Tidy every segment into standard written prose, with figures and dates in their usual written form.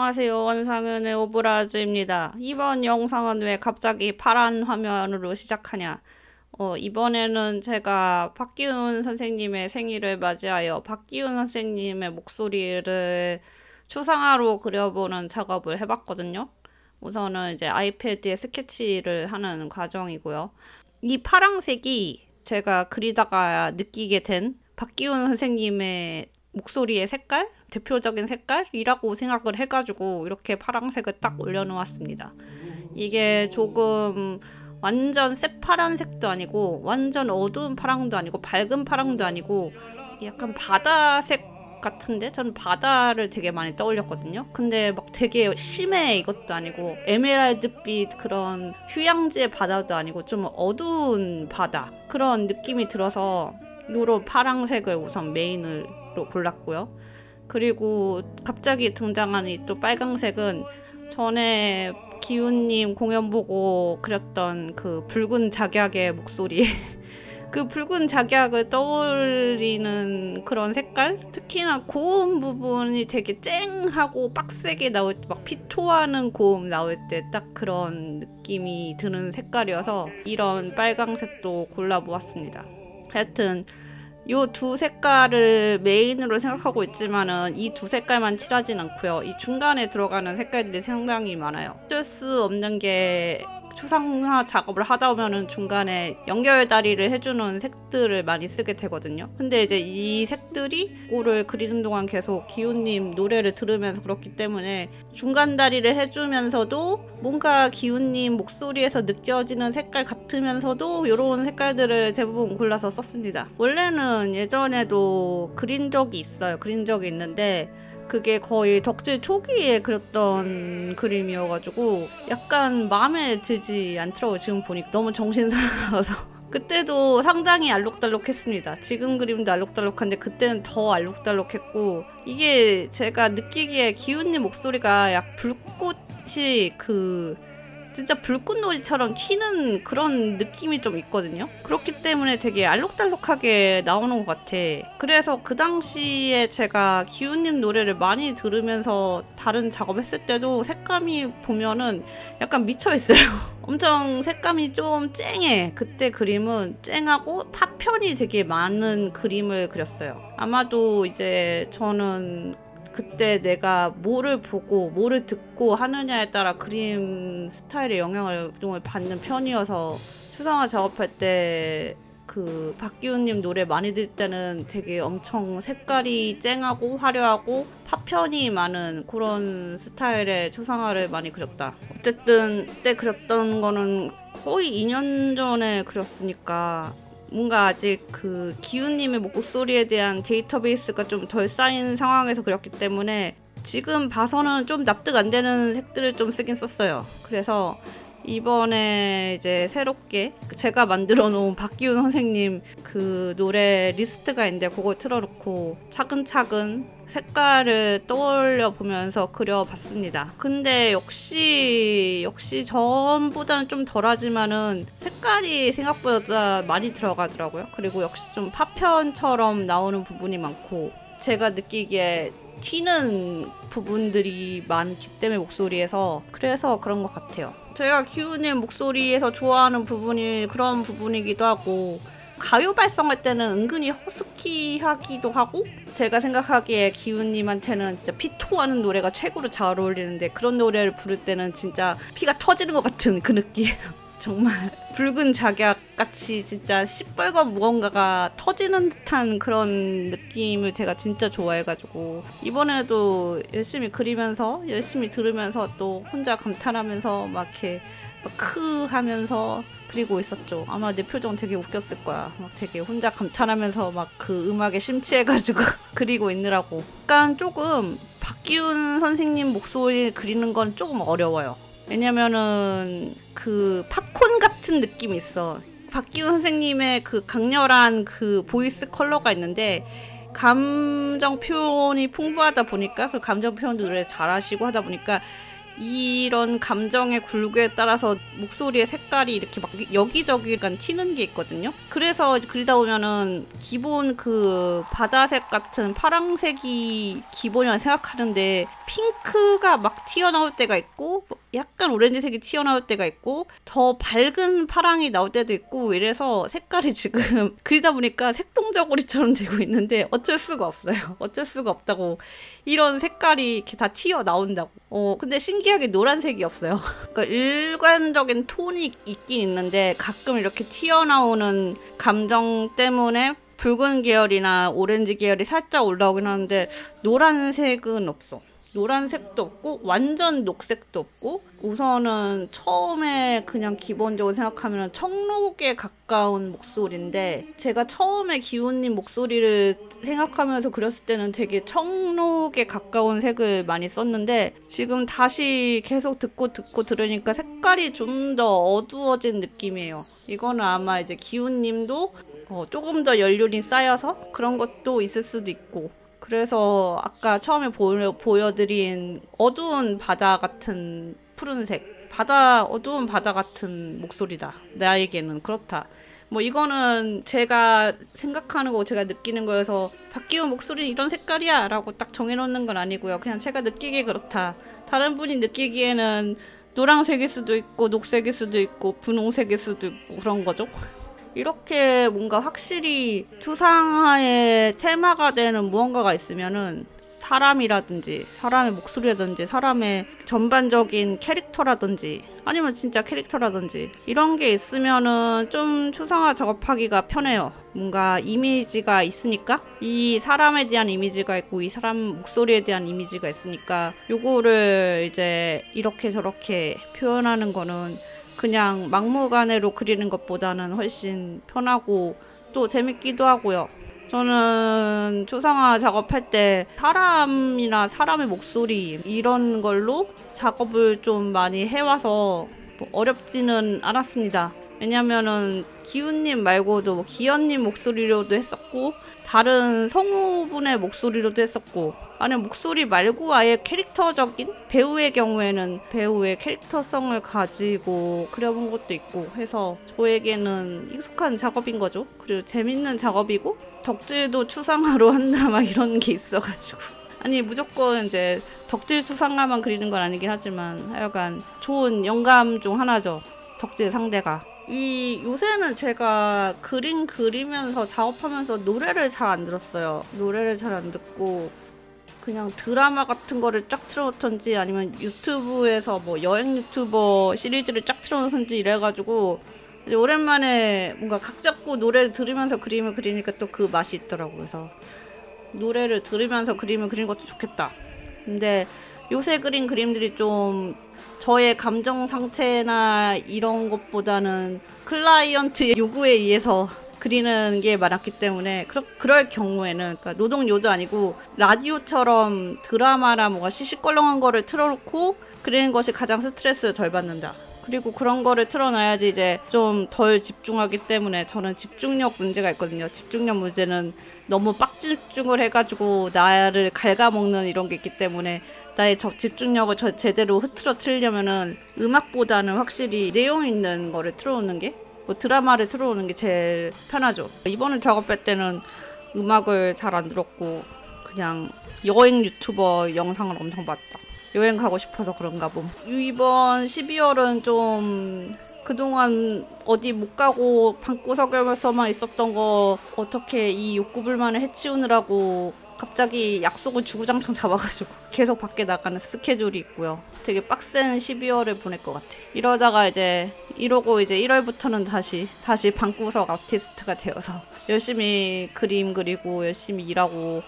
안녕하세요. 원상은의 오브라즈입니다. 이번 영상은 왜 갑자기 파란 화면으로 시작하냐? 이번에는 제가 박기훈 선생님의 생일을 맞이하여 박기훈 선생님의 목소리를 추상화로 그려보는 작업을 해봤거든요. 우선은 이제 아이패드에 스케치를 하는 과정이고요. 이 파랑색이 제가 그리다가 느끼게 된 박기훈 선생님의 목소리의 색깔? 대표적인 색깔이라고 생각을 해가지고 이렇게 파란색을 딱 올려놓았습니다. 이게 조금 완전 새파란색도 아니고 완전 어두운 파랑도 아니고 밝은 파랑도 아니고 약간 바다색 같은데? 저는 바다를 되게 많이 떠올렸거든요. 근데 막 되게 심해 이것도 아니고 에메랄드빛 그런 휴양지의 바다도 아니고 좀 어두운 바다 그런 느낌이 들어서 요런 파랑색을 우선 메인으로 골랐고요. 그리고 갑자기 등장한 이 또 빨강색은 전에 기훈님 공연 보고 그렸던 그 붉은 작약의 목소리 그 붉은 작약을 떠올리는 그런 색깔? 특히나 고음 부분이 되게 쨍하고 빡세게 나올 때 막 피토하는 고음 나올 때 딱 그런 느낌이 드는 색깔이어서 이런 빨강색도 골라보았습니다. 하여튼 요 두 색깔을 메인으로 생각하고 있지만은 이 두 색깔만 칠하진 않고요. 이 중간에 들어가는 색깔들이 상당히 많아요. 어쩔 수 없는 게 추상화 작업을 하다 보면은 중간에 연결다리를 해주는 색들을 많이 쓰게 되거든요. 근데 이제 이 색들이 이거를 그리는 동안 계속 기훈님 노래를 들으면서 그렇기 때문에 중간 다리를 해주면서도 뭔가 기훈님 목소리에서 느껴지는 색깔 같으면서도 이런 색깔들을 대부분 골라서 썼습니다. 원래는 예전에도 그린 적이 있어요. 그린 적이 있는데 그게 거의 덕질 초기에 그렸던 그림이어가지고 약간 마음에 들지 않더라고요. 지금 보니까 너무 정신사나워서 그때도 상당히 알록달록했습니다. 지금 그림도 알록달록한데 그때는 더 알록달록했고 이게 제가 느끼기에 기훈님 목소리가 약 불꽃이 진짜 불꽃놀이처럼 튀는 그런 느낌이 좀 있거든요. 그렇기 때문에 되게 알록달록하게 나오는 것 같아. 그래서 그 당시에 제가 기훈님 노래를 많이 들으면서 다른 작업했을 때도 색감이 보면은 약간 미쳐있어요. 엄청 색감이 좀 쨍해. 그때 그림은 쨍하고 파편이 되게 많은 그림을 그렸어요. 아마도 이제 저는 그때 내가 뭐를 보고 뭐를 듣고 하느냐에 따라 그림 스타일의 영향을 받는 편이어서 추상화 작업할 때 그 박기훈님 노래 많이 들 때는 되게 엄청 색깔이 쨍하고 화려하고 파편이 많은 그런 스타일의 추상화를 많이 그렸다. 어쨌든 그때 그렸던 거는 거의 2년 전에 그렸으니까 뭔가 아직 그 기훈님의 목소리에 대한 데이터베이스가 좀 덜 쌓인 상황에서 그렸기 때문에 지금 봐서는 좀 납득 안 되는 색들을 좀 쓰긴 썼어요. 그래서 이번에 이제 새롭게 제가 만들어 놓은 박기훈 선생님 그 노래 리스트가 있는데 그걸 틀어놓고 차근차근 색깔을 떠올려 보면서 그려봤습니다. 근데 역시 전보다는 좀 덜하지만은 색깔이 생각보다 많이 들어가더라고요. 그리고 역시 좀 파편처럼 나오는 부분이 많고 제가 느끼기에 튀는 부분들이 많기 때문에 목소리에서 그래서 그런 것 같아요. 제가 기훈님 목소리에서 좋아하는 부분이 그런 부분이기도 하고 가요 발성할 때는 은근히 허스키하기도 하고 제가 생각하기에 기훈님한테는 진짜 피토하는 노래가 최고로 잘 어울리는데 그런 노래를 부를 때는 진짜 피가 터지는 것 같은 그 느낌. 정말 붉은 작약같이 진짜 시뻘건 무언가가 터지는 듯한 그런 느낌을 제가 진짜 좋아해가지고 이번에도 열심히 그리면서 열심히 들으면서 또 혼자 감탄하면서 막 이렇게 크 하면서 그리고 있었죠. 아마 내 표정 되게 웃겼을 거야. 막 되게 혼자 감탄하면서 막 그 음악에 심취해가지고 그리고 있느라고. 약간 조금 박기훈 선생님 목소리 그리는 건 조금 어려워요. 왜냐면은 그 팝콘 같은 느낌이 있어. 박기훈 선생님의 그 강렬한 그 보이스 컬러가 있는데 감정 표현이 풍부하다 보니까 그 감정 표현도 노래 잘하시고 하다 보니까 이런 감정의 굴곡에 따라서 목소리의 색깔이 이렇게 막 여기저기 약간 튀는 게 있거든요. 그래서 그리다 보면은 기본 그 바다색 같은 파랑색이 기본이라 생각하는데 핑크가 막 튀어나올 때가 있고 약간 오렌지색이 튀어나올 때가 있고 더 밝은 파랑이 나올 때도 있고 이래서 색깔이 지금 그리다 보니까 색동저고리처럼 되고 있는데 어쩔 수가 없어요. 어쩔 수가 없다고. 이런 색깔이 이렇게 다 튀어나온다고. 근데 신기하게 노란색이 없어요. 그러니까 일관적인 톤이 있긴 있는데 가끔 이렇게 튀어나오는 감정 때문에 붉은 계열이나 오렌지 계열이 살짝 올라오긴 하는데 노란색은 없어. 노란색도 없고 완전 녹색도 없고 우선은 처음에 그냥 기본적으로 생각하면 청록에 가까운 목소리인데 제가 처음에 기훈님 목소리를 생각하면서 그렸을 때는 되게 청록에 가까운 색을 많이 썼는데 지금 다시 계속 듣고 들으니까 색깔이 좀 더 어두워진 느낌이에요. 이거는 아마 이제 기훈님도 조금 더 연륜이 쌓여서 그런 것도 있을 수도 있고 그래서 아까 처음에 보여드린 어두운 바다 같은 푸른색 어두운 바다 같은 목소리다. 나에게는 그렇다. 뭐 이거는 제가 생각하는 거고 제가 느끼는 거여서 박기훈 목소리는 이런 색깔이야 라고 딱 정해놓는 건 아니고요. 그냥 제가 느끼기에 그렇다. 다른 분이 느끼기에는 노란색일 수도 있고 녹색일 수도 있고 분홍색일 수도 있고 그런 거죠. 이렇게 뭔가 확실히 추상화의 테마가 되는 무언가가 있으면은 사람이라든지 사람의 목소리라든지 사람의 전반적인 캐릭터라든지 아니면 진짜 캐릭터라든지 이런 게 있으면은 좀 추상화 작업하기가 편해요. 뭔가 이미지가 있으니까 이 사람에 대한 이미지가 있고 이 사람 목소리에 대한 이미지가 있으니까 요거를 이제 이렇게 저렇게 표현하는 거는 그냥 막무가내로 그리는 것보다는 훨씬 편하고 또 재밌기도 하고요. 저는 추상화 작업할 때 사람이나 사람의 목소리 이런 걸로 작업을 좀 많이 해와서 뭐 어렵지는 않았습니다. 왜냐면은 기훈님 말고도 뭐 기현님 목소리로도 했었고 다른 성우분의 목소리로도 했었고 아니면 목소리 말고 아예 캐릭터적인 배우의 경우에는 배우의 캐릭터성을 가지고 그려본 것도 있고 해서 저에게는 익숙한 작업인 거죠. 그리고 재밌는 작업이고 덕질도 추상화로 한다 막 이런 게 있어가지고 아니 무조건 이제 덕질 추상화만 그리는 건 아니긴 하지만 하여간 좋은 영감 중 하나죠. 덕질 상대가. 요새는 제가 그림 그리면서 작업하면서 노래를 잘 안 들었어요. 노래를 잘 안 듣고 그냥 드라마 같은 거를 쫙 틀어놓던지 아니면 유튜브에서 뭐 여행 유튜버 시리즈를 쫙 틀어놓던지 이래가지고 이제 오랜만에 뭔가 각 잡고 노래를 들으면서 그림을 그리니까 또 그 맛이 있더라고요. 그래서 노래를 들으면서 그림을 그리는 것도 좋겠다. 근데 요새 그린 그림들이 좀 저의 감정 상태나 이런 것보다는 클라이언트의 요구에 의해서 그리는 게 많았기 때문에 그럴 경우에는 그러니까 노동요도 아니고 라디오처럼 드라마나 뭐가 시시껄렁한 거를 틀어놓고 그리는 것이 가장 스트레스를 덜 받는다. 그리고 그런 거를 틀어놔야지 이제 좀 덜 집중하기 때문에 저는 집중력 문제가 있거든요. 집중력 문제는 너무 빡집중을 해가지고 나를 갉아먹는 이런 게 있기 때문에 나의 집중력을 제대로 흐트러 틀려면은 음악보다는 확실히 내용 있는 거를 틀어놓는 게 뭐 드라마를 틀어놓는 게 제일 편하죠. 이번에 작업할 때는 음악을 잘 안 들었고 그냥 여행 유튜버 영상을 엄청 봤다. 여행 가고 싶어서 그런가 봄. 이번 12월은 좀 그동안 어디 못 가고 방구석에서만 있었던 거 어떻게 이 욕구불만을 해치우느라고 갑자기 약속을 주구장창 잡아가지고 계속 밖에 나가는 스케줄이 있고요. 되게 빡센 12월을 보낼 것 같아. 이러다가 이제 1월부터는 다시 방구석 아티스트가 되어서 열심히 그림 그리고 열심히 일하고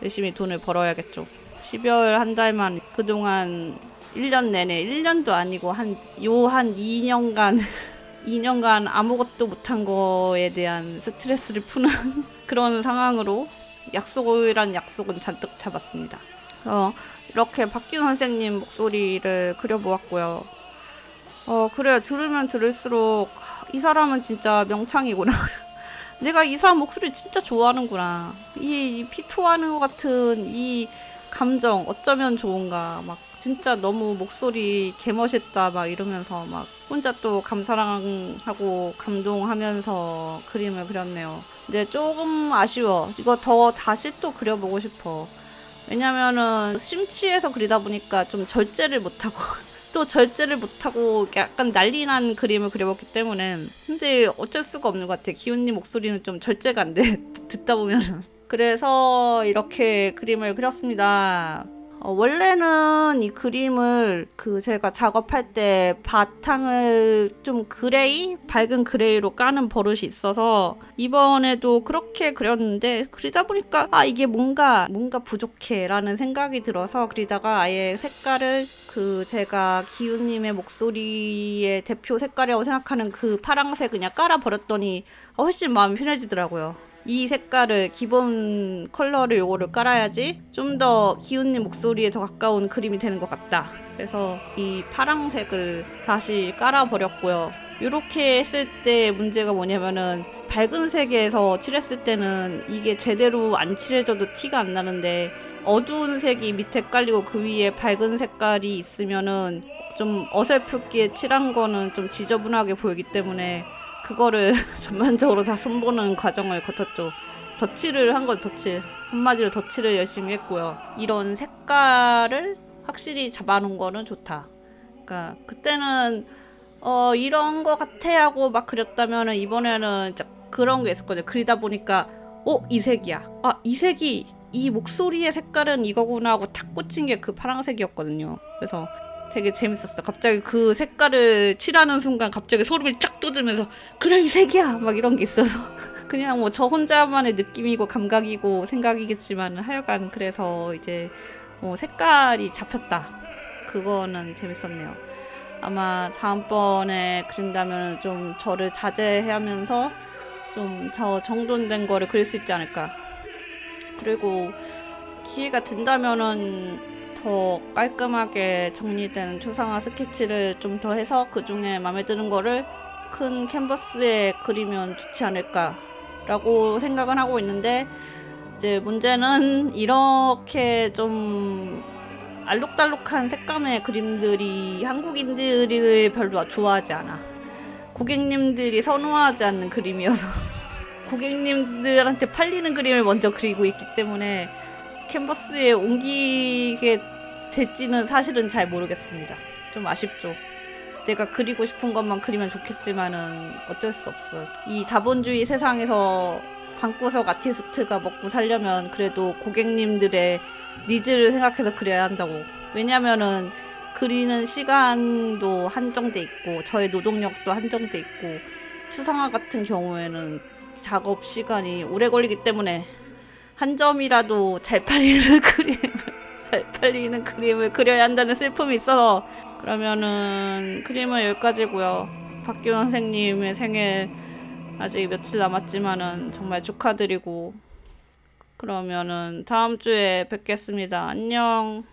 열심히 돈을 벌어야겠죠. 12월 한 달만 그동안 1년 내내 1년도 아니고 한 2년간 2년간 아무것도 못한 거에 대한 스트레스를 푸는 그런 상황으로 약속이란 약속은 잔뜩 잡았습니다. 이렇게 박기훈 선생님 목소리를 그려보았고요. 그래요. 들으면 들을수록 이 사람은 진짜 명창이구나. 내가 이 사람 목소리 진짜 좋아하는구나. 이 피토하는 것 같은 이 감정 어쩌면 좋은가 막 진짜 너무 목소리 개멋있다 막 이러면서 막 혼자 또 감사랑하고 감동하면서 그림을 그렸네요. 근데 조금 아쉬워. 이거 더 다시 또 그려보고 싶어. 왜냐면은 심취해서 그리다 보니까 좀 절제를 못하고 또 절제를 못하고 약간 난리난 그림을 그려봤기 때문에. 근데 어쩔 수가 없는 것 같아. 기훈님 목소리는 좀 절제가 안 돼. 듣다 보면은. 그래서 이렇게 그림을 그렸습니다. 원래는 이 그림을 제가 작업할 때 바탕을 좀 그레이? 밝은 그레이로 까는 버릇이 있어서 이번에도 그렇게 그렸는데 그리다 보니까 이게 뭔가 부족해 라는 생각이 들어서 그리다가 아예 색깔을 제가 기훈님의 목소리의 대표 색깔이라고 생각하는 그 파랑색 그냥 깔아버렸더니 훨씬 마음이 편해지더라고요. 이 색깔을 기본 컬러를 요거를 깔아야지 좀 더 기훈님 목소리에 더 가까운 그림이 되는 것 같다. 그래서 이 파랑색을 다시 깔아버렸고요. 이렇게 했을 때 문제가 뭐냐면은 밝은 색에서 칠했을 때는 이게 제대로 안 칠해져도 티가 안 나는데 어두운 색이 밑에 깔리고 그 위에 밝은 색깔이 있으면은 좀 어설프게 칠한 거는 좀 지저분하게 보이기 때문에 그거를 전반적으로 다 손보는 과정을 거쳤죠. 덧칠을 한 건 덧칠. 한마디로 덧칠을 열심히 했고요. 이런 색깔을 확실히 잡아놓은 거는 좋다. 그러니까 그때는 이런 거 같아 하고 막 그렸다면은 이번에는 진짜 그런 게 있었거든요. 그리다 보니까 이 색이야. 이 색이 이 목소리의 색깔은 이거구나 하고 탁 꽂힌 게 그 파란색이었거든요. 그래서 되게 재밌었어. 갑자기 그 색깔을 칠하는 순간 갑자기 소름이 쫙 돋으면서 그래 이 색이야 막 이런 게 있어서 그냥 뭐 저 혼자만의 느낌이고 감각이고 생각이겠지만 하여간 그래서 이제 색깔이 잡혔다. 그거는 재밌었네요. 아마 다음번에 그린다면 좀 저를 자제하면서 좀 저 정돈된 거를 그릴 수 있지 않을까. 그리고 기회가 된다면은 더 깔끔하게 정리된 추상화 스케치를 좀 더 해서 그 중에 마음에 드는 거를 큰 캔버스에 그리면 좋지 않을까 라고 생각은 하고 있는데 이제 문제는 이렇게 좀 알록달록한 색감의 그림들이 한국인들이 별로 좋아하지 않아. 고객님들이 선호하지 않는 그림이어서 고객님들한테 팔리는 그림을 먼저 그리고 있기 때문에 캔버스에 옮기게 될지는 사실은 잘 모르겠습니다. 좀 아쉽죠. 내가 그리고 싶은 것만 그리면 좋겠지만은 어쩔 수 없어. 이 자본주의 세상에서 방구석 아티스트가 먹고 살려면 그래도 고객님들의 니즈를 생각해서 그려야 한다고. 왜냐면은 그리는 시간도 한정돼 있고 저의 노동력도 한정돼 있고 추상화 같은 경우에는 작업 시간이 오래 걸리기 때문에 한 점이라도 잘 팔리는 그림을 그려야 한다는 슬픔이 있어서 그러면은 그림은 여기까지고요. 박기훈 선생님의 생일 아직 며칠 남았지만은 정말 축하드리고 그러면은 다음 주에 뵙겠습니다. 안녕.